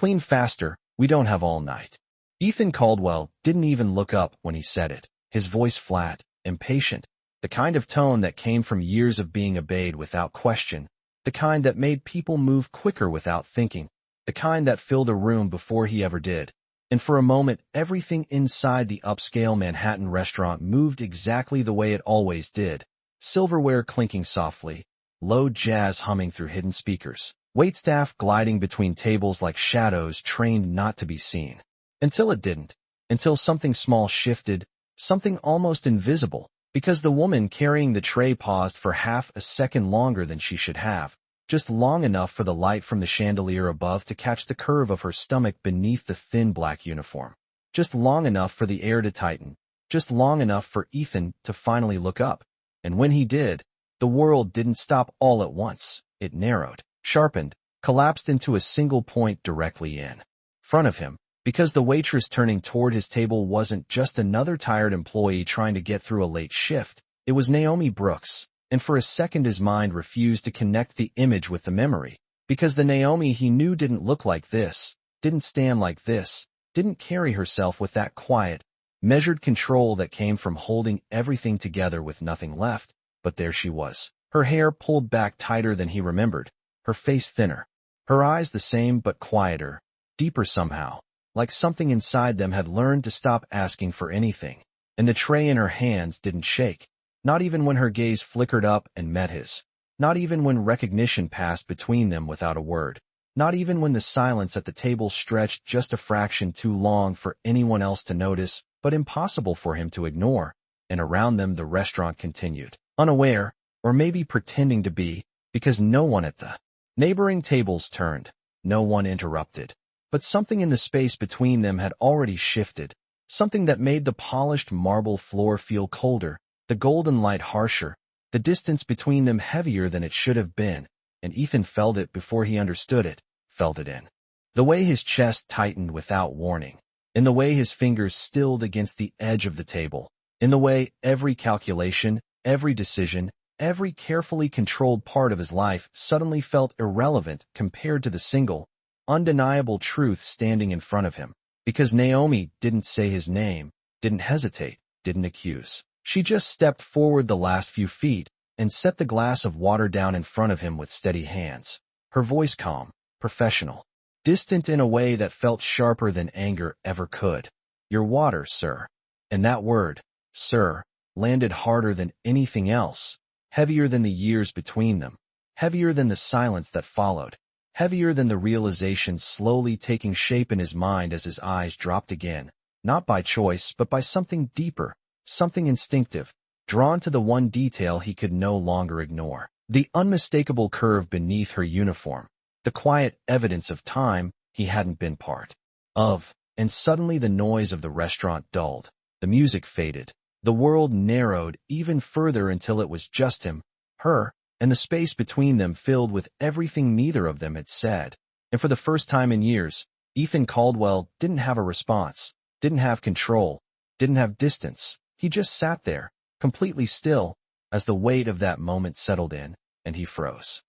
Clean faster, we don't have all night. Ethan Caldwell didn't even look up when he said it, his voice flat, impatient, the kind of tone that came from years of being obeyed without question, the kind that made people move quicker without thinking, the kind that filled a room before he ever did. And for a moment, everything inside the upscale Manhattan restaurant moved exactly the way it always did. Silverware clinking softly, low jazz humming through hidden speakers, waitstaff gliding between tables like shadows trained not to be seen. Until it didn't. Until something small shifted, something almost invisible, because the woman carrying the tray paused for half a second longer than she should have, just long enough for the light from the chandelier above to catch the curve of her stomach beneath the thin black uniform. Just long enough for the air to tighten, just long enough for Ethan to finally look up. And when he did, the world didn't stop all at once. It narrowed, sharpened, collapsed into a single point directly in front of him, because the waitress turning toward his table wasn't just another tired employee trying to get through a late shift. It was Naomi Brooks, and for a second his mind refused to connect the image with the memory, because the Naomi he knew didn't look like this, didn't stand like this, didn't carry herself with that quiet, measured control that came from holding everything together with nothing left. But there she was, her hair pulled back tighter than he remembered, her face thinner, her eyes the same but quieter, deeper somehow, like something inside them had learned to stop asking for anything. And the tray in her hands didn't shake, not even when her gaze flickered up and met his, not even when recognition passed between them without a word, not even when the silence at the table stretched just a fraction too long for anyone else to notice, but impossible for him to ignore. And around them the restaurant continued, unaware, or maybe pretending to be, because no one at the neighboring tables turned, no one interrupted. But something in the space between them had already shifted, something that made the polished marble floor feel colder, the golden light harsher, the distance between them heavier than it should have been, and Ethan felt it before he understood it, felt it in the way his chest tightened without warning, in the way his fingers stilled against the edge of the table, in the way every calculation, every decision, every carefully controlled part of his life suddenly felt irrelevant compared to the single, undeniable truth standing in front of him, because Naomi didn't say his name, didn't hesitate, didn't accuse. She just stepped forward the last few feet and set the glass of water down in front of him with steady hands, her voice calm, professional, distant in a way that felt sharper than anger ever could. Your water, sir. And that word, sir, landed harder than anything else, heavier than the years between them, heavier than the silence that followed, heavier than the realization slowly taking shape in his mind as his eyes dropped again, not by choice but by something deeper, something instinctive, drawn to the one detail he could no longer ignore, the unmistakable curve beneath her uniform, the quiet evidence of time he hadn't been part of. And suddenly the noise of the restaurant dulled, the music faded, the world narrowed even further until it was just him, her, and the space between them filled with everything neither of them had said. And for the first time in years, Ethan Caldwell didn't have a response, didn't have control, didn't have distance. He just sat there, completely still, as the weight of that moment settled in, and he froze.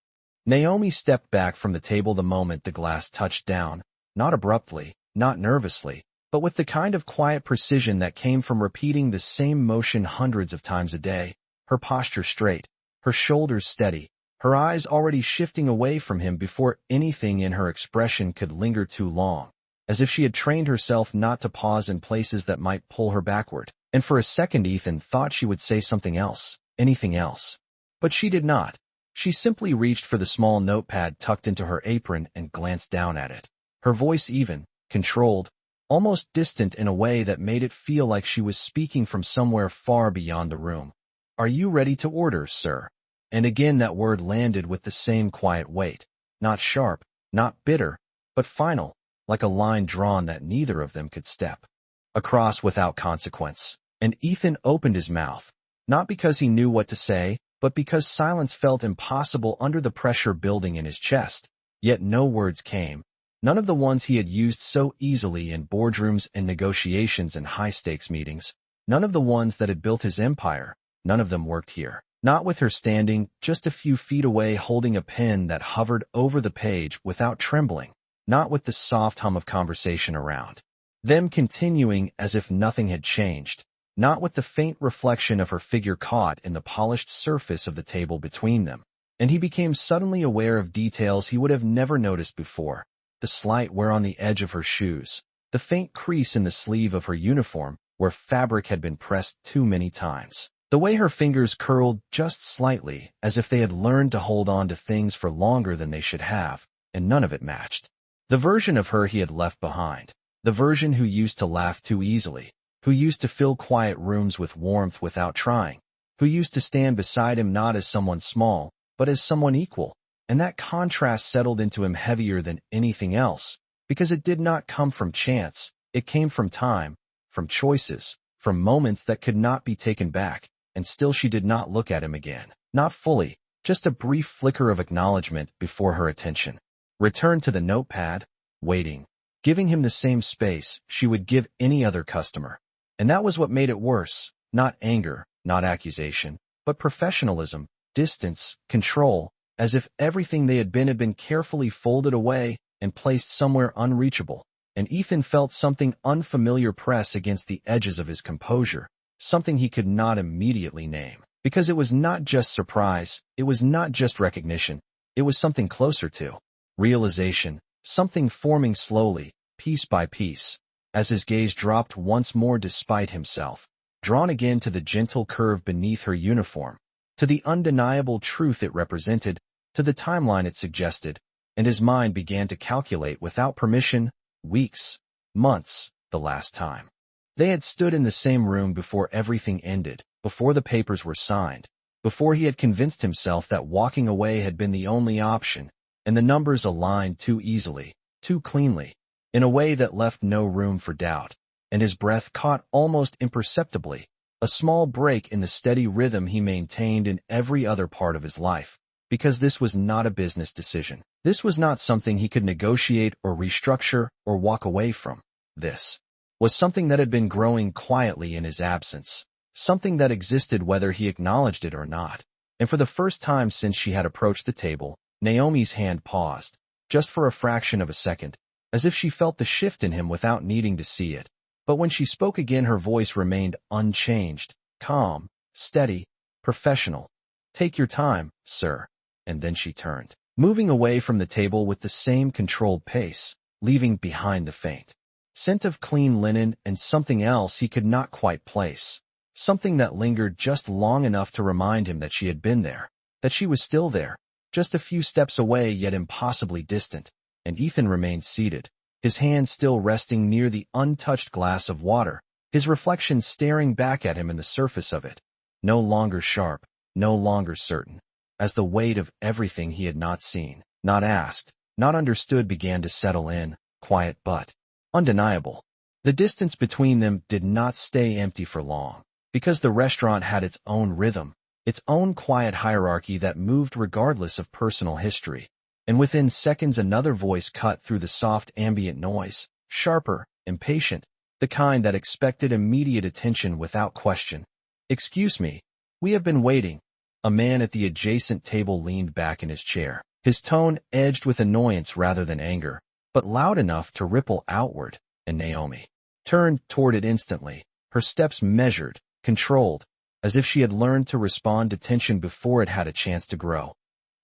Naomi stepped back from the table the moment the glass touched down, not abruptly, not nervously, but with the kind of quiet precision that came from repeating the same motion hundreds of times a day, her posture straight, her shoulders steady, her eyes already shifting away from him before anything in her expression could linger too long, as if she had trained herself not to pause in places that might pull her backward. And for a second Ethan thought she would say something else, anything else. But she did not. She simply reached for the small notepad tucked into her apron and glanced down at it. Her voice even, controlled, almost distant in a way that made it feel like she was speaking from somewhere far beyond the room. Are you ready to order, sir? And again that word landed with the same quiet weight, not sharp, not bitter, but final, like a line drawn that neither of them could step across without consequence. And Ethan opened his mouth, not because he knew what to say, but because silence felt impossible under the pressure building in his chest. Yet no words came, none of the ones he had used so easily in boardrooms and negotiations and high-stakes meetings, none of the ones that had built his empire, none of them worked here. Not with her standing just a few feet away holding a pen that hovered over the page without trembling. not with the soft hum of conversation around them continuing as if nothing had changed, not with the faint reflection of her figure caught in the polished surface of the table between them. And he became suddenly aware of details he would have never noticed before. The slight wear on the edge of her shoes, the faint crease in the sleeve of her uniform where fabric had been pressed too many times, the way her fingers curled just slightly as if they had learned to hold on to things for longer than they should have, and none of it matched the version of her he had left behind. The version who used to laugh too easily, who used to fill quiet rooms with warmth without trying, who used to stand beside him not as someone small, but as someone equal. And that contrast settled into him heavier than anything else, because it did not come from chance, it came from time, from choices, from moments that could not be taken back. And still she did not look at him again. Not fully, just a brief flicker of acknowledgement before her attention returned to the notepad, waiting, giving him the same space she would give any other customer. And that was what made it worse, not anger, not accusation, but professionalism, distance, control, as if everything they had been carefully folded away and placed somewhere unreachable. And Ethan felt something unfamiliar press against the edges of his composure, something he could not immediately name. Because it was not just surprise, it was not just recognition, it was something closer to realization, something forming slowly, piece by piece, as his gaze dropped once more despite himself, drawn again to the gentle curve beneath her uniform, to the undeniable truth it represented, to the timeline it suggested, and his mind began to calculate without permission, weeks, months, the last time they had stood in the same room before everything ended, before the papers were signed, before he had convinced himself that walking away had been the only option, and the numbers aligned too easily, too cleanly, in a way that left no room for doubt, and his breath caught almost imperceptibly, a small break in the steady rhythm he maintained in every other part of his life, because this was not a business decision. This was not something he could negotiate or restructure or walk away from. This was something that had been growing quietly in his absence, something that existed whether he acknowledged it or not. And for the first time since she had approached the table, Naomi's hand paused, just for a fraction of a second, as if she felt the shift in him without needing to see it. But when she spoke again, her voice remained unchanged, calm, steady, professional. "Take your time, sir." And then she turned, moving away from the table with the same controlled pace, leaving behind the faint scent of clean linen and something else he could not quite place, something that lingered just long enough to remind him that she had been there, that she was still there, just a few steps away yet impossibly distant. And Ethan remained seated, his hand still resting near the untouched glass of water, his reflection staring back at him in the surface of it, no longer sharp, no longer certain, as the weight of everything he had not seen, not asked, not understood began to settle in, quiet but undeniable. The distance between them did not stay empty for long, because the restaurant had its own rhythm, its own quiet hierarchy that moved regardless of personal history. And within seconds another voice cut through the soft ambient noise, sharper, impatient, the kind that expected immediate attention without question. "Excuse me, we have been waiting." A man at the adjacent table leaned back in his chair, his tone edged with annoyance rather than anger, but loud enough to ripple outward, and Naomi turned toward it instantly, her steps measured, controlled, as if she had learned to respond to tension before it had a chance to grow.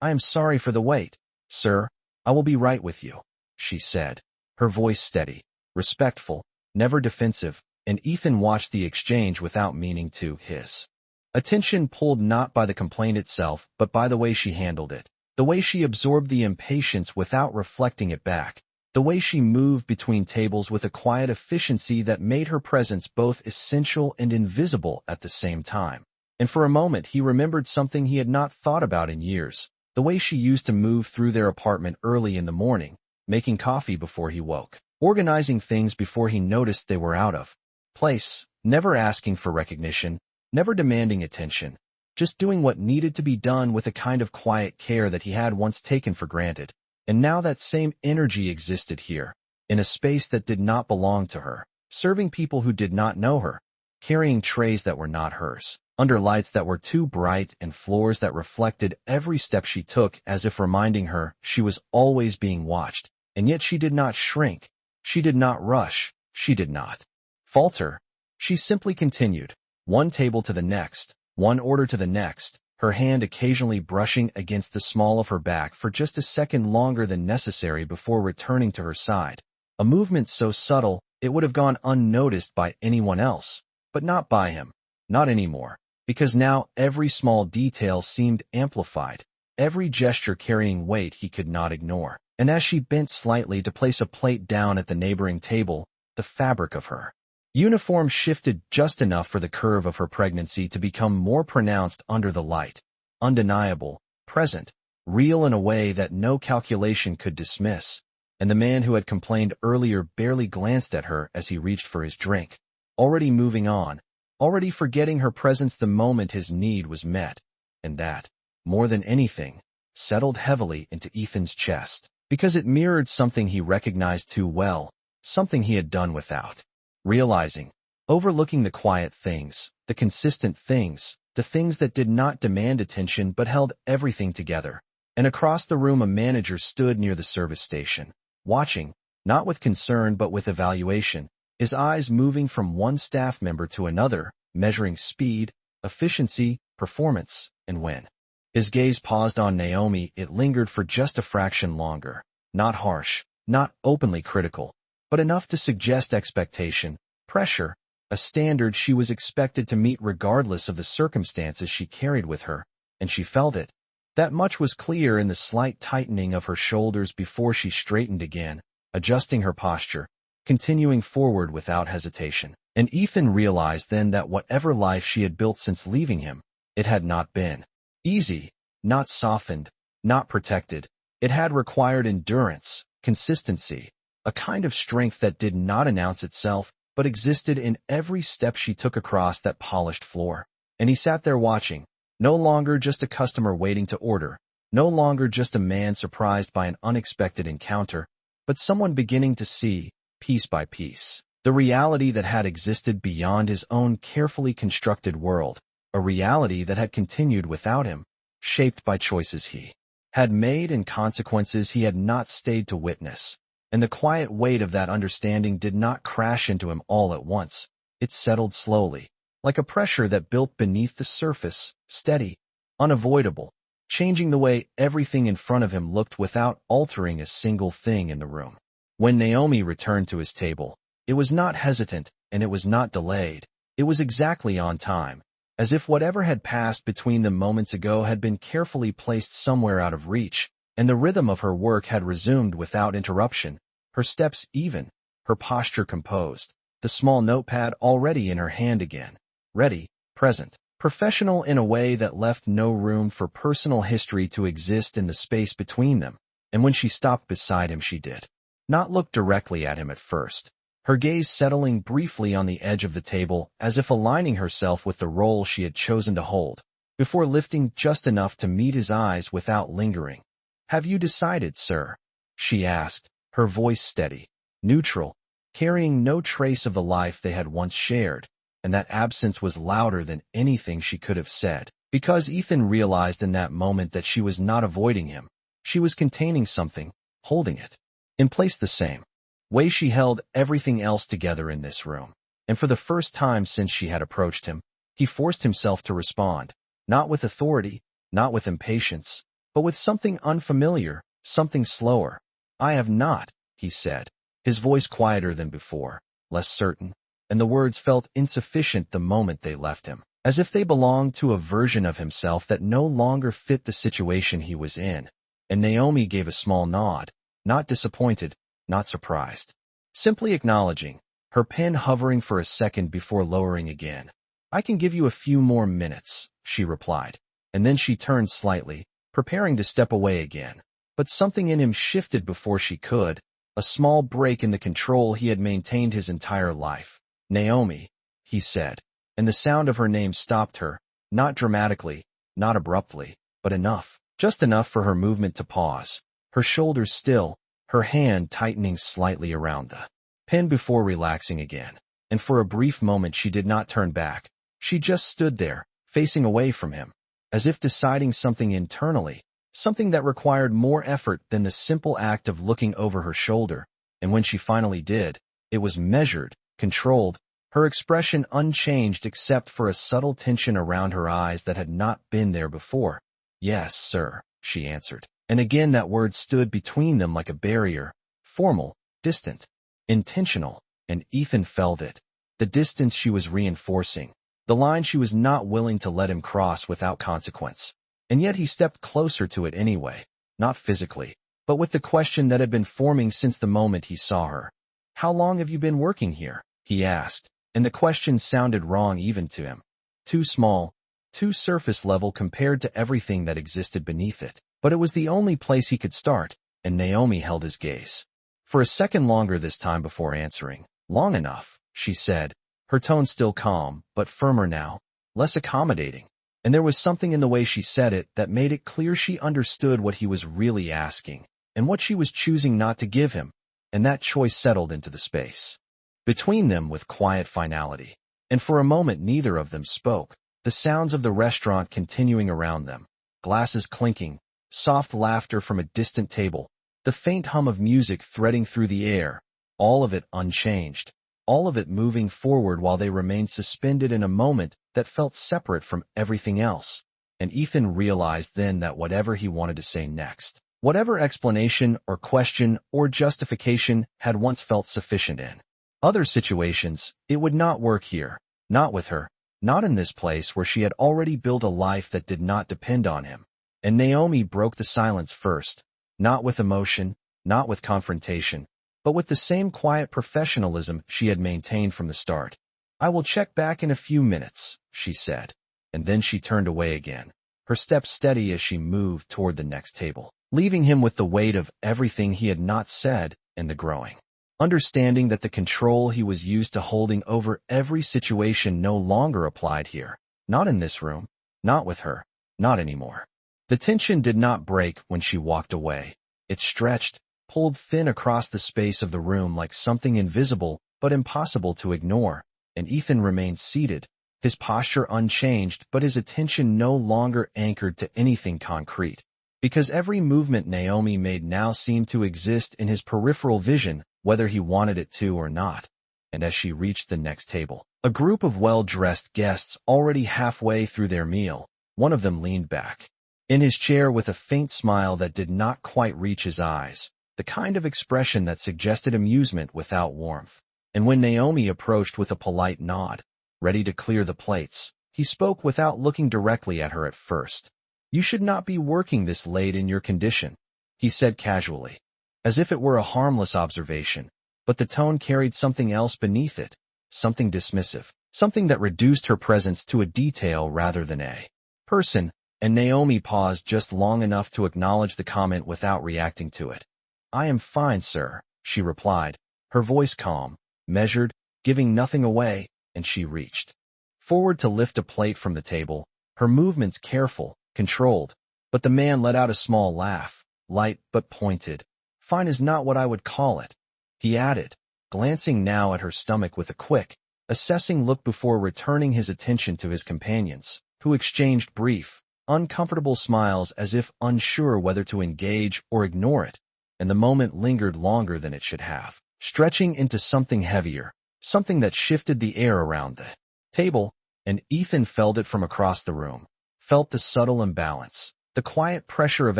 "I am sorry for the wait, sir. I will be right with you," she said, her voice steady, respectful, never defensive, and Ethan watched the exchange without meaning to. His attention pulled not by the complaint itself but by the way she handled it, the way she absorbed the impatience without reflecting it back, the way she moved between tables with a quiet efficiency that made her presence both essential and invisible at the same time. And for a moment he remembered something he had not thought about in years, the way she used to move through their apartment early in the morning, making coffee before he woke, organizing things before he noticed they were out of place, never asking for recognition, never demanding attention, just doing what needed to be done with a kind of quiet care that he had once taken for granted. And now that same energy existed here, in a space that did not belong to her, serving people who did not know her, carrying trays that were not hers, under lights that were too bright and floors that reflected every step she took as if reminding her she was always being watched. And yet she did not shrink. She did not rush. She did not falter. She simply continued, one table to the next, one order to the next, her hand occasionally brushing against the small of her back for just a second longer than necessary before returning to her side. A movement so subtle it would have gone unnoticed by anyone else, but not by him. Not anymore, because now every small detail seemed amplified, every gesture carrying weight he could not ignore. And as she bent slightly to place a plate down at the neighboring table, the fabric of her uniform shifted just enough for the curve of her pregnancy to become more pronounced under the light, undeniable, present, real in a way that no calculation could dismiss. And the man who had complained earlier barely glanced at her as he reached for his drink, already moving on, already forgetting her presence the moment his need was met. And that, more than anything, settled heavily into Ethan's chest, because it mirrored something he recognized too well, something he had done without realizing, overlooking the quiet things, the consistent things, the things that did not demand attention but held everything together. And across the room a manager stood near the service station, watching, not with concern but with evaluation, his eyes moving from one staff member to another, measuring speed, efficiency, performance, and when his gaze paused on Naomi, it lingered for just a fraction longer, not harsh, not openly critical, but enough to suggest expectation, pressure, a standard she was expected to meet regardless of the circumstances she carried with her, and she felt it. That much was clear in the slight tightening of her shoulders before she straightened again, adjusting her posture, continuing forward without hesitation. And Ethan realized then that whatever life she had built since leaving him, it had not been easy, not softened, not protected. It had required endurance, consistency, a kind of strength that did not announce itself, but existed in every step she took across that polished floor. And he sat there watching, no longer just a customer waiting to order, no longer just a man surprised by an unexpected encounter, but someone beginning to see, piece by piece, the reality that had existed beyond his own carefully constructed world, a reality that had continued without him, shaped by choices he had made and consequences he had not stayed to witness. And the quiet weight of that understanding did not crash into him all at once. It settled slowly, like a pressure that built beneath the surface, steady, unavoidable, changing the way everything in front of him looked without altering a single thing in the room. When Naomi returned to his table, it was not hesitant and it was not delayed. It was exactly on time, as if whatever had passed between them moments ago had been carefully placed somewhere out of reach, and the rhythm of her work had resumed without interruption, her steps even, her posture composed, the small notepad already in her hand again, ready, present, professional in a way that left no room for personal history to exist in the space between them. And when she stopped beside him she did not look directly at him at first, her gaze settling briefly on the edge of the table as if aligning herself with the role she had chosen to hold, before lifting just enough to meet his eyes without lingering. "Have you decided, sir?" she asked, her voice steady, neutral, carrying no trace of the life they had once shared, and that absence was louder than anything she could have said, because Ethan realized in that moment that she was not avoiding him. She was containing something, holding it in place the same way she held everything else together in this room. And for the first time since she had approached him, he forced himself to respond, not with authority, not with impatience, but with something unfamiliar, something slower. "I have not," he said, his voice quieter than before, less certain, and the words felt insufficient the moment they left him, as if they belonged to a version of himself that no longer fit the situation he was in. And Naomi gave a small nod, not disappointed, not surprised, simply acknowledging, her pen hovering for a second before lowering again. "I can give you a few more minutes," she replied, and then she turned slightly, preparing to step away again. But something in him shifted before she could, a small break in the control he had maintained his entire life. "Naomi," he said, and the sound of her name stopped her, not dramatically, not abruptly, but enough, just enough for her movement to pause, her shoulders still, her hand tightening slightly around the pen before relaxing again. And for a brief moment she did not turn back. She just stood there, facing away from him, as if deciding something internally, something that required more effort than the simple act of looking over her shoulder, and when she finally did, it was measured, controlled, her expression unchanged except for a subtle tension around her eyes that had not been there before. "Yes, sir," she answered, and again that word stood between them like a barrier, formal, distant, intentional, and Ethan felt it. The distance she was reinforcing, the line she was not willing to let him cross without consequence. And yet he stepped closer to it anyway, not physically, but with the question that had been forming since the moment he saw her. "How long have you been working here?" he asked, and the question sounded wrong even to him. Too small, too surface level compared to everything that existed beneath it. But it was the only place he could start, and Naomi held his gaze. For a second longer this time before answering. "Long enough," she said, her tone still calm, but firmer now, less accommodating. And there was something in the way she said it that made it clear she understood what he was really asking, and what she was choosing not to give him, and that choice settled into the space between them with quiet finality. And for a moment neither of them spoke, the sounds of the restaurant continuing around them, glasses clinking, soft laughter from a distant table, the faint hum of music threading through the air, all of it unchanged, all of it moving forward while they remained suspended in a moment that felt separate from everything else. And Ethan realized then that whatever he wanted to say next, whatever explanation or question or justification had once felt sufficient in other situations, it would not work here, not with her, not in this place where she had already built a life that did not depend on him. And Naomi broke the silence first, not with emotion, not with confrontation, but with the same quiet professionalism she had maintained from the start. "I will check back in a few minutes," she said, and then she turned away again, her steps steady as she moved toward the next table, leaving him with the weight of everything he had not said and the growing understanding that the control he was used to holding over every situation no longer applied here, not in this room, not with her, not anymore. The tension did not break when she walked away. It stretched, pulled thin across the space of the room like something invisible but impossible to ignore, and Ethan remained seated, his posture unchanged but his attention no longer anchored to anything concrete, because every movement Naomi made now seemed to exist in his peripheral vision, whether he wanted it to or not. And as she reached the next table, a group of well-dressed guests already halfway through their meal, one of them leaned back in his chair with a faint smile that did not quite reach his eyes, the kind of expression that suggested amusement without warmth. And when Naomi approached with a polite nod, ready to clear the plates, he spoke without looking directly at her at first. "You should not be working this late in your condition," he said casually, as if it were a harmless observation, but the tone carried something else beneath it, something dismissive, something that reduced her presence to a detail rather than a person, and Naomi paused just long enough to acknowledge the comment without reacting to it. "I am fine, sir," she replied, her voice calm, measured, giving nothing away, and she reached forward to lift a plate from the table, her movements careful, controlled, but the man let out a small laugh, light but pointed. "Fine is not what I would call it," he added, glancing now at her stomach with a quick, assessing look before returning his attention to his companions, who exchanged brief, uncomfortable smiles as if unsure whether to engage or ignore it, and the moment lingered longer than it should have, stretching into something heavier, something that shifted the air around the table, and Ethan felt it from across the room, felt the subtle imbalance, the quiet pressure of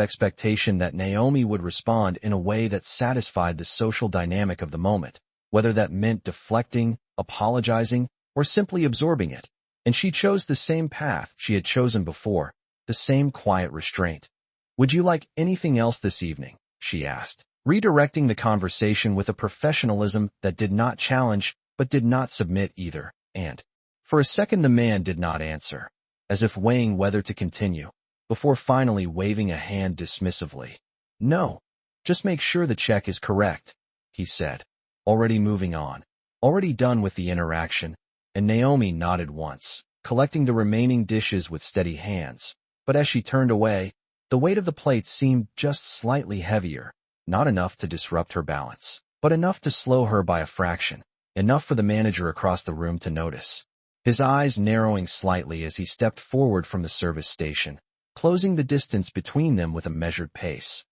expectation that Naomi would respond in a way that satisfied the social dynamic of the moment, whether that meant deflecting, apologizing, or simply absorbing it. And she chose the same path she had chosen before, the same quiet restraint. "Would you like anything else this evening?" she asked, redirecting the conversation with a professionalism that did not challenge but did not submit either, and for a second the man did not answer, as if weighing whether to continue, before finally waving a hand dismissively. "No, just make sure the check is correct," he said, already moving on, already done with the interaction, and Naomi nodded once, collecting the remaining dishes with steady hands. But as she turned away, the weight of the plate seemed just slightly heavier, not enough to disrupt her balance, but enough to slow her by a fraction, enough for the manager across the room to notice, his eyes narrowing slightly as he stepped forward from the service station, closing the distance between them with a measured pace.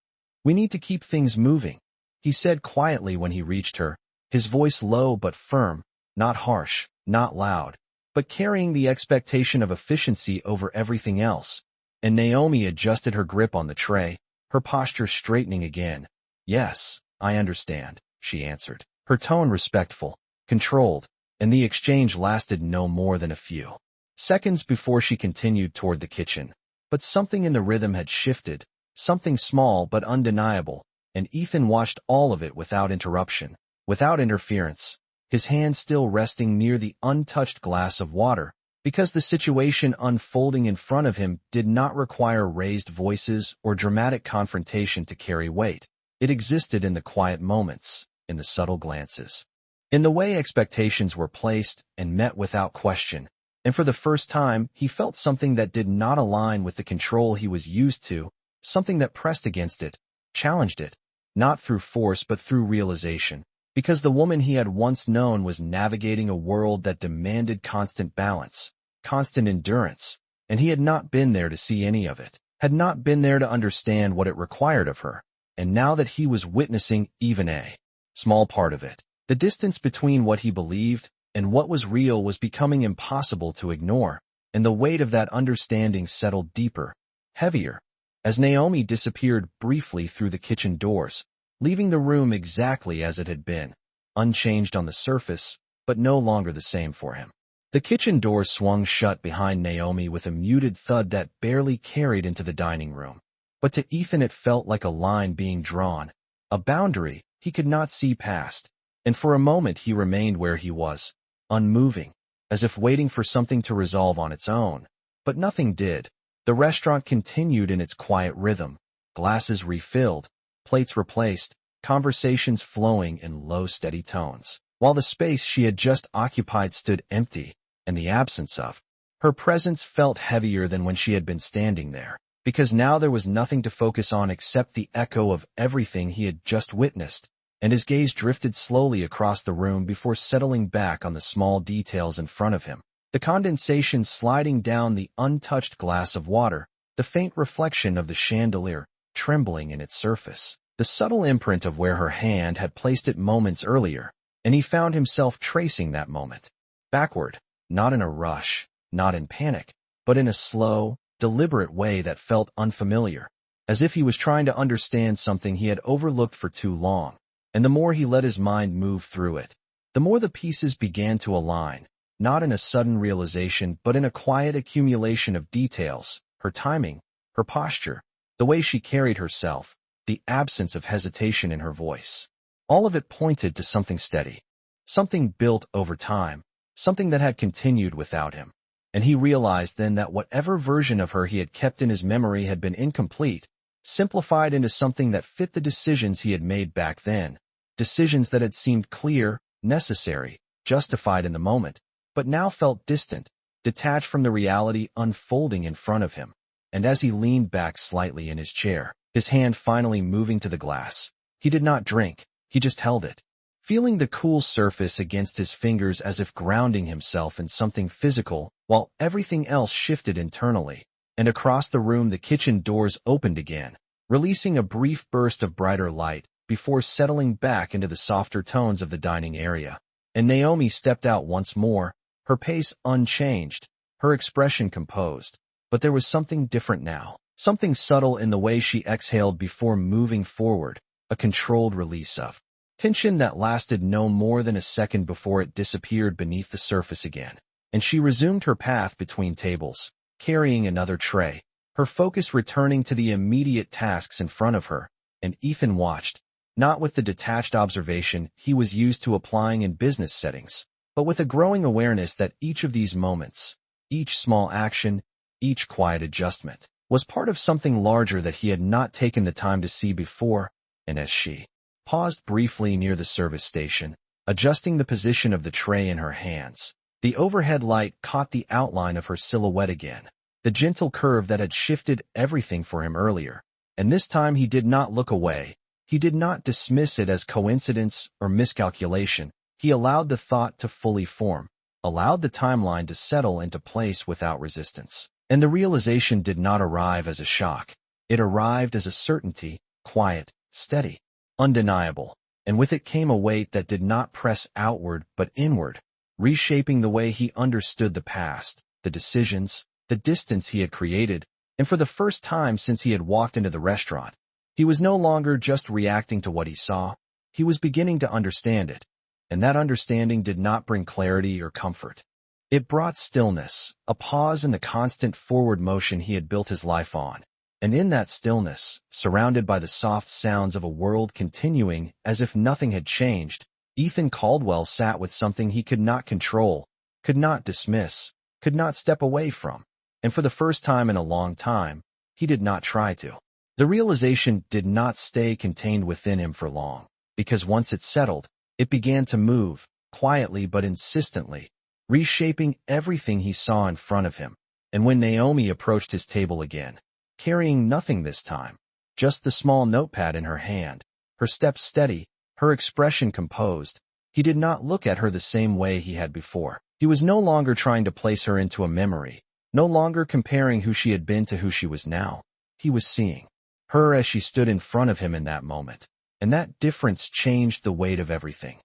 "We need to keep things moving," he said quietly when he reached her, his voice low but firm, not harsh, not loud, but carrying the expectation of efficiency over everything else. And Naomi adjusted her grip on the tray, her posture straightening again. "Yes, I understand," she answered, her tone respectful, controlled, and the exchange lasted no more than a few seconds before she continued toward the kitchen. But something in the rhythm had shifted, something small but undeniable, and Ethan watched all of it without interruption, without interference, his hand still resting near the untouched glass of water, because the situation unfolding in front of him did not require raised voices or dramatic confrontation to carry weight. It existed in the quiet moments, in the subtle glances, in the way expectations were placed and met without question. And for the first time, he felt something that did not align with the control he was used to, something that pressed against it, challenged it, not through force but through realization, because the woman he had once known was navigating a world that demanded constant balance, constant endurance, and he had not been there to see any of it, had not been there to understand what it required of her. And now that he was witnessing even a small part of it, the distance between what he believed and what was real was becoming impossible to ignore, and the weight of that understanding settled deeper, heavier, as Naomi disappeared briefly through the kitchen doors, leaving the room exactly as it had been, unchanged on the surface, but no longer the same for him. The kitchen door swung shut behind Naomi with a muted thud that barely carried into the dining room. But to Ethan it felt like a line being drawn, a boundary he could not see past, and for a moment he remained where he was, unmoving, as if waiting for something to resolve on its own. But nothing did. The restaurant continued in its quiet rhythm, glasses refilled, plates replaced, conversations flowing in low, steady tones, while the space she had just occupied stood empty, and the absence of her presence felt heavier than when she had been standing there, because now there was nothing to focus on except the echo of everything he had just witnessed, and his gaze drifted slowly across the room before settling back on the small details in front of him. The condensation sliding down the untouched glass of water, the faint reflection of the chandelier trembling in its surface, the subtle imprint of where her hand had placed it moments earlier, and he found himself tracing that moment, backward, not in a rush, not in panic, but in a slow, deliberate way that felt unfamiliar, as if he was trying to understand something he had overlooked for too long. And the more he let his mind move through it, the more the pieces began to align, not in a sudden realization but in a quiet accumulation of details, her timing, her posture, the way she carried herself, the absence of hesitation in her voice. All of it pointed to something steady, something built over time, something that had continued without him. And he realized then that whatever version of her he had kept in his memory had been incomplete, simplified into something that fit the decisions he had made back then, decisions that had seemed clear, necessary, justified in the moment, but now felt distant, detached from the reality unfolding in front of him. And as he leaned back slightly in his chair, his hand finally moving to the glass, he did not drink, he just held it, feeling the cool surface against his fingers as if grounding himself in something physical, while everything else shifted internally. And across the room the kitchen doors opened again, releasing a brief burst of brighter light before settling back into the softer tones of the dining area. And Naomi stepped out once more, her pace unchanged, her expression composed. But there was something different now, something subtle in the way she exhaled before moving forward, a controlled release of tension that lasted no more than a second before it disappeared beneath the surface again. And she resumed her path between tables, carrying another tray, her focus returning to the immediate tasks in front of her. And Ethan watched, not with the detached observation he was used to applying in business settings, but with a growing awareness that each of these moments, each small action, each quiet adjustment, was part of something larger that he had not taken the time to see before. And as she paused briefly near the service station, adjusting the position of the tray in her hands, the overhead light caught the outline of her silhouette again, the gentle curve that had shifted everything for him earlier. And this time he did not look away. He did not dismiss it as coincidence or miscalculation. He allowed the thought to fully form, allowed the timeline to settle into place without resistance. And the realization did not arrive as a shock. It arrived as a certainty, quiet, steady, undeniable, and with it came a weight that did not press outward but inward, reshaping the way he understood the past, the decisions, the distance he had created, and for the first time since he had walked into the restaurant, he was no longer just reacting to what he saw, he was beginning to understand it, and that understanding did not bring clarity or comfort. It brought stillness, a pause in the constant forward motion he had built his life on. And in that stillness, surrounded by the soft sounds of a world continuing as if nothing had changed, Ethan Caldwell sat with something he could not control, could not dismiss, could not step away from. And for the first time in a long time, he did not try to. The realization did not stay contained within him for long, because once it settled, it began to move, quietly but insistently, reshaping everything he saw in front of him. And when Naomi approached his table again, carrying nothing this time, just the small notepad in her hand, her steps steady, her expression composed, he did not look at her the same way he had before. He was no longer trying to place her into a memory, no longer comparing who she had been to who she was now. He was seeing her as she stood in front of him in that moment, and that difference changed the weight of everything.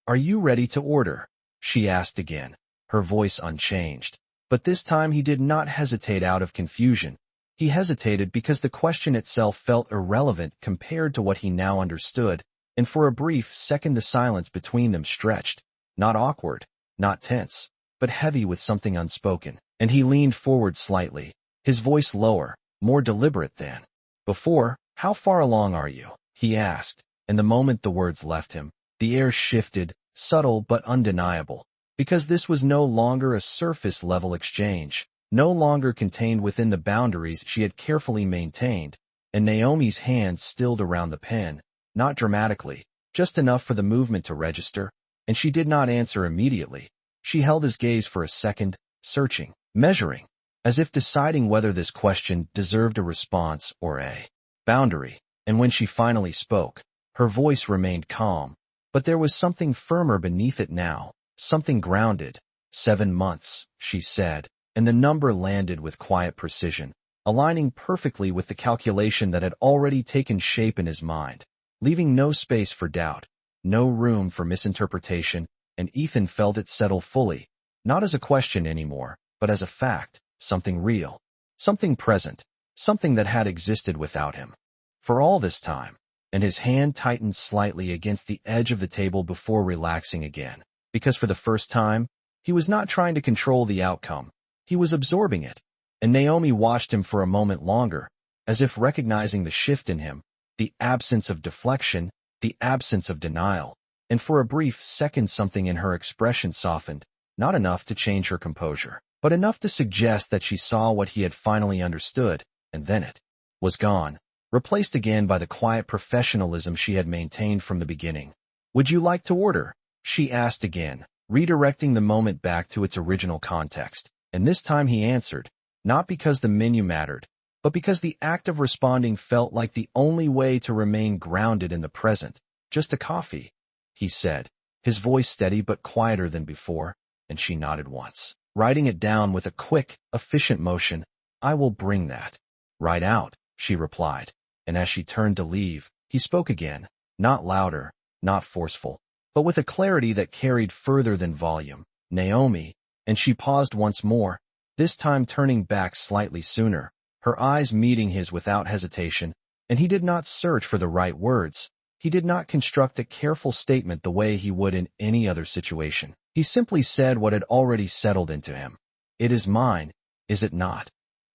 "Are you ready to order?" she asked again, her voice unchanged. But this time he did not hesitate out of confusion. He hesitated because the question itself felt irrelevant compared to what he now understood, and for a brief second the silence between them stretched, not awkward, not tense, but heavy with something unspoken, and he leaned forward slightly, his voice lower, more deliberate than before. "How far along are you?" he asked, and the moment the words left him, the air shifted, subtle but undeniable, because this was no longer a surface-level exchange, no longer contained within the boundaries she had carefully maintained, and Naomi's hands stilled around the pen, not dramatically, just enough for the movement to register, and she did not answer immediately. She held his gaze for a second, searching, measuring, as if deciding whether this question deserved a response or a boundary, and when she finally spoke, her voice remained calm, but there was something firmer beneath it now, something grounded. 7 months, she said, and the number landed with quiet precision, aligning perfectly with the calculation that had already taken shape in his mind, leaving no space for doubt, no room for misinterpretation, and Ethan felt it settle fully, not as a question anymore, but as a fact, something real, something present, something that had existed without him for all this time. And his hand tightened slightly against the edge of the table before relaxing again, because for the first time, he was not trying to control the outcome. He was absorbing it, and Naomi watched him for a moment longer, as if recognizing the shift in him, the absence of deflection, the absence of denial, and for a brief second something in her expression softened, not enough to change her composure, but enough to suggest that she saw what he had finally understood, and then it was gone, replaced again by the quiet professionalism she had maintained from the beginning. "Would you like to order?" she asked again, redirecting the moment back to its original context. And this time he answered, not because the menu mattered, but because the act of responding felt like the only way to remain grounded in the present. "Just a coffee," he said, his voice steady but quieter than before, and she nodded once, writing it down with a quick, efficient motion. "I will bring that right out," she replied, and as she turned to leave, he spoke again, not louder, not forceful, but with a clarity that carried further than volume. "Naomi," and she paused once more, this time turning back slightly sooner, her eyes meeting his without hesitation, and he did not search for the right words. He did not construct a careful statement the way he would in any other situation. He simply said what had already settled into him. "It is mine, is it not?"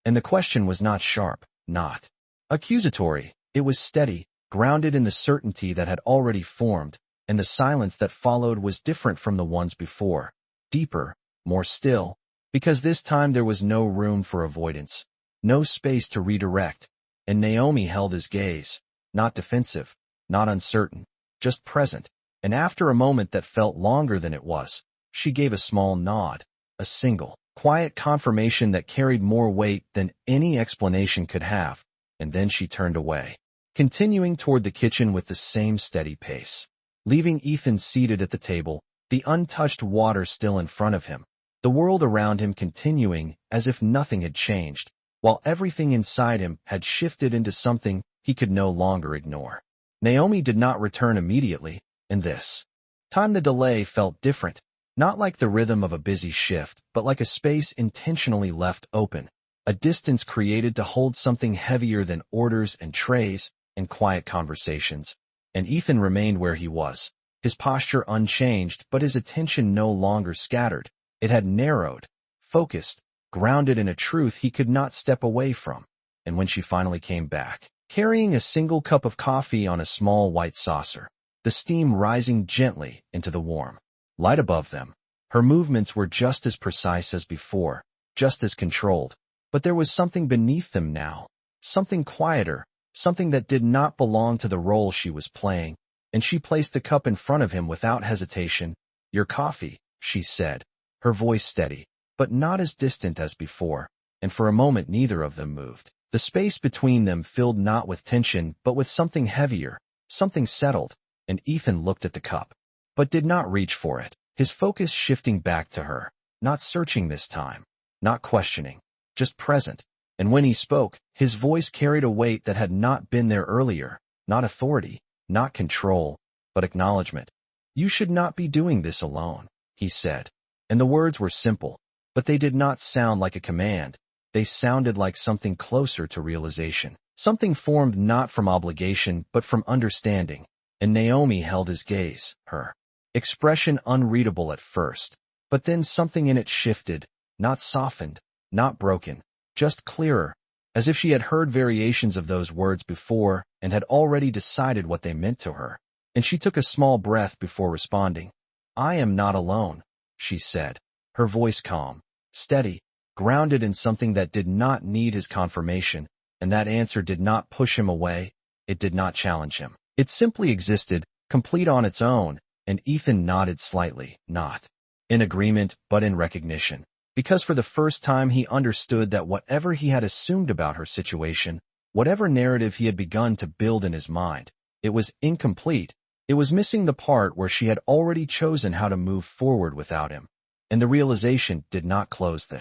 And the question was not sharp, not accusatory. It was steady, grounded in the certainty that had already formed, and the silence that followed was different from the ones before, deeper, more still, because this time there was no room for avoidance, no space to redirect, and Naomi held his gaze, not defensive, not uncertain, just present, and after a moment that felt longer than it was, she gave a small nod, a single, quiet confirmation that carried more weight than any explanation could have, and then she turned away, continuing toward the kitchen with the same steady pace, leaving Ethan seated at the table, the untouched water still in front of him, the world around him continuing as if nothing had changed, while everything inside him had shifted into something he could no longer ignore. Naomi did not return immediately, and this time the delay felt different, not like the rhythm of a busy shift, but like a space intentionally left open, a distance created to hold something heavier than orders and trays and quiet conversations. And Ethan remained where he was, his posture unchanged, but his attention no longer scattered. It had narrowed, focused, grounded in a truth he could not step away from. And when she finally came back, carrying a single cup of coffee on a small white saucer, the steam rising gently into the warm light above them, her movements were just as precise as before, just as controlled. But there was something beneath them now, something quieter, something that did not belong to the role she was playing, and she placed the cup in front of him without hesitation. "Your coffee," she said, her voice steady, but not as distant as before, and for a moment neither of them moved. The space between them filled not with tension, but with something heavier, something settled, and Ethan looked at the cup, but did not reach for it, his focus shifting back to her, not searching this time, not questioning, just present. And when he spoke, his voice carried a weight that had not been there earlier, not authority, not control, but acknowledgement. "You should not be doing this alone," he said. And the words were simple, but they did not sound like a command. They sounded like something closer to realization, something formed not from obligation but from understanding. And Naomi held his gaze, her expression unreadable at first, but then something in it shifted, not softened, not broken, just clearer, as if she had heard variations of those words before and had already decided what they meant to her. And she took a small breath before responding. "I am not alone," she said, her voice calm, steady, grounded in something that did not need his confirmation, and that answer did not push him away, it did not challenge him. It simply existed, complete on its own, and Ethan nodded slightly, not in agreement but in recognition, because for the first time he understood that whatever he had assumed about her situation, whatever narrative he had begun to build in his mind, it was incomplete. It was missing the part where she had already chosen how to move forward without him. And the realization did not close the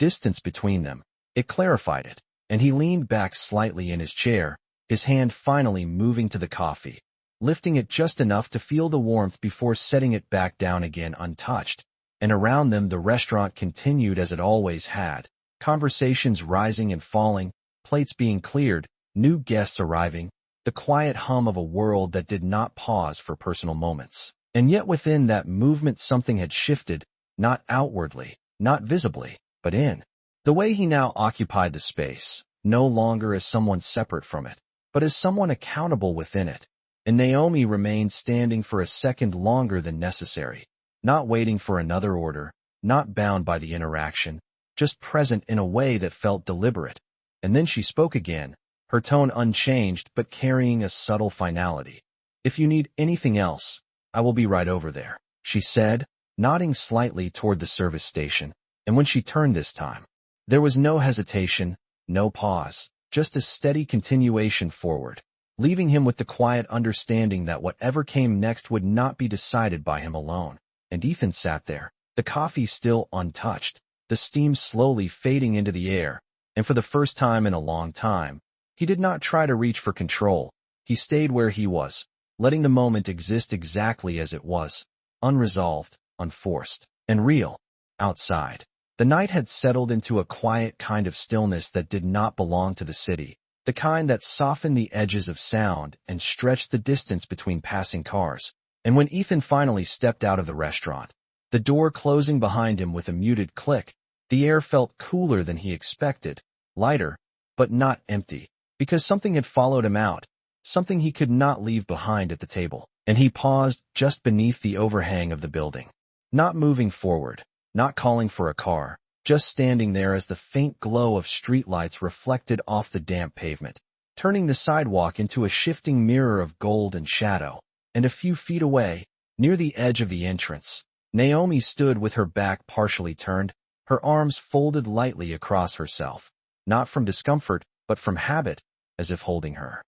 distance between them. It clarified it, and he leaned back slightly in his chair, his hand finally moving to the coffee, lifting it just enough to feel the warmth before setting it back down again untouched. And around them the restaurant continued as it always had, conversations rising and falling, plates being cleared, new guests arriving, the quiet hum of a world that did not pause for personal moments. And yet within that movement something had shifted, not outwardly, not visibly, but in the way he now occupied the space, no longer as someone separate from it, but as someone accountable within it. And Naomi remained standing for a second longer than necessary, not waiting for another order, not bound by the interaction, just present in a way that felt deliberate. And then she spoke again, her tone unchanged but carrying a subtle finality. "If you need anything else, I will be right over there," she said, nodding slightly toward the service station. And when she turned this time, there was no hesitation, no pause, just a steady continuation forward, leaving him with the quiet understanding that whatever came next would not be decided by him alone. And Ethan sat there, the coffee still untouched, the steam slowly fading into the air, and for the first time in a long time, he did not try to reach for control. He stayed where he was, letting the moment exist exactly as it was, unresolved, unforced, and real. Outside, the night had settled into a quiet kind of stillness that did not belong to the city, the kind that softened the edges of sound and stretched the distance between passing cars. And when Ethan finally stepped out of the restaurant, the door closing behind him with a muted click, the air felt cooler than he expected, lighter, but not empty, because something had followed him out, something he could not leave behind at the table. And he paused just beneath the overhang of the building, not moving forward, not calling for a car, just standing there as the faint glow of streetlights reflected off the damp pavement, turning the sidewalk into a shifting mirror of gold and shadow. And a few feet away, near the edge of the entrance, Naomi stood with her back partially turned, her arms folded lightly across herself, not from discomfort, but from habit, as if holding her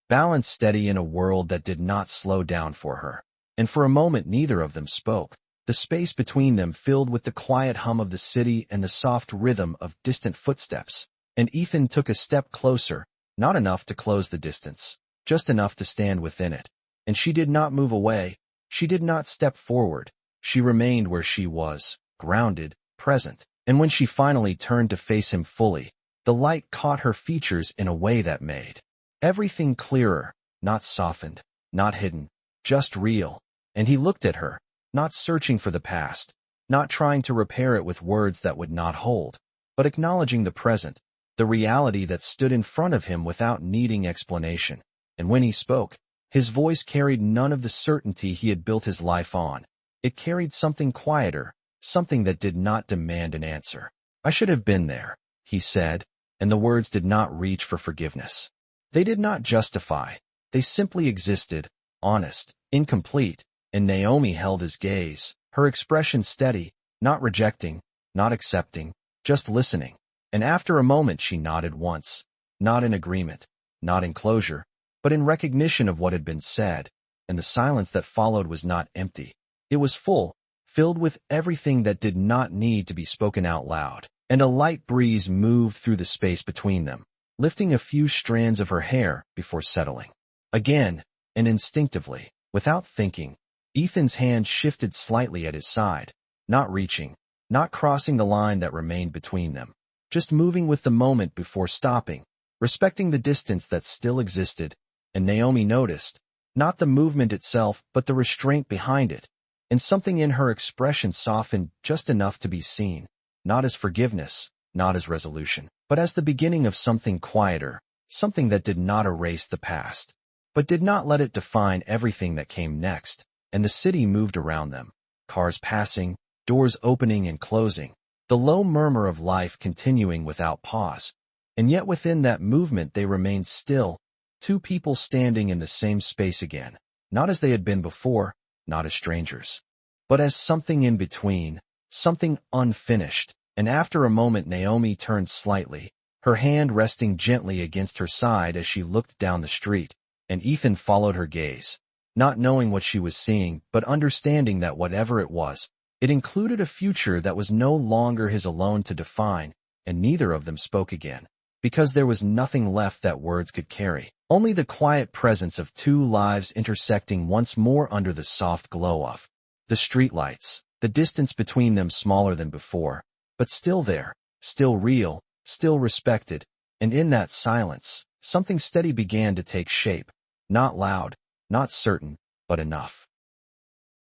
balance steady in a world that did not slow down for her. And for a moment neither of them spoke. the space between them filled with the quiet hum of the city and the soft rhythm of distant footsteps. And Ethan took a step closer, not enough to close the distance, just enough to stand within it. And she did not move away. She did not step forward. She remained where she was, grounded, present. And when she finally turned to face him fully, the light caught her features in a way that made everything clearer, not softened, not hidden, just real. And he looked at her, not searching for the past, not trying to repair it with words that would not hold, but acknowledging the present, the reality that stood in front of him without needing explanation. And when he spoke, his voice carried none of the certainty he had built his life on. It carried something quieter, something that did not demand an answer. "I should have been there," he said, and the words did not reach for forgiveness. They did not justify. They simply existed, honest, incomplete, and Naomi held his gaze, her expression steady, not rejecting, not accepting, just listening. And after a moment she nodded once, not in agreement, not in closure, but in recognition of what had been said, and the silence that followed was not empty. It was full, filled with everything that did not need to be spoken out loud. And a light breeze moved through the space between them, lifting a few strands of her hair before settling. Again, and instinctively, without thinking, Ethan's hand shifted slightly at his side, not reaching, not crossing the line that remained between them, just moving with the moment before stopping, respecting the distance that still existed. And Naomi noticed, not the movement itself but the restraint behind it, and something in her expression softened just enough to be seen, not as forgiveness, not as resolution, but as the beginning of something quieter, something that did not erase the past, but did not let it define everything that came next. And the city moved around them, cars passing, doors opening and closing, the low murmur of life continuing without pause. And yet within that movement they remained still, two people standing in the same space again, not as they had been before, not as strangers, but as something in between, something unfinished. And after a moment Naomi turned slightly, her hand resting gently against her side as she looked down the street, and Ethan followed her gaze, not knowing what she was seeing, but understanding that whatever it was, it included a future that was no longer his alone to define. And neither of them spoke again, because there was nothing left that words could carry, only the quiet presence of two lives intersecting once more under the soft glow of the streetlights, the distance between them smaller than before, but still there, still real, still respected. And in that silence, something steady began to take shape, not loud, not certain, but enough.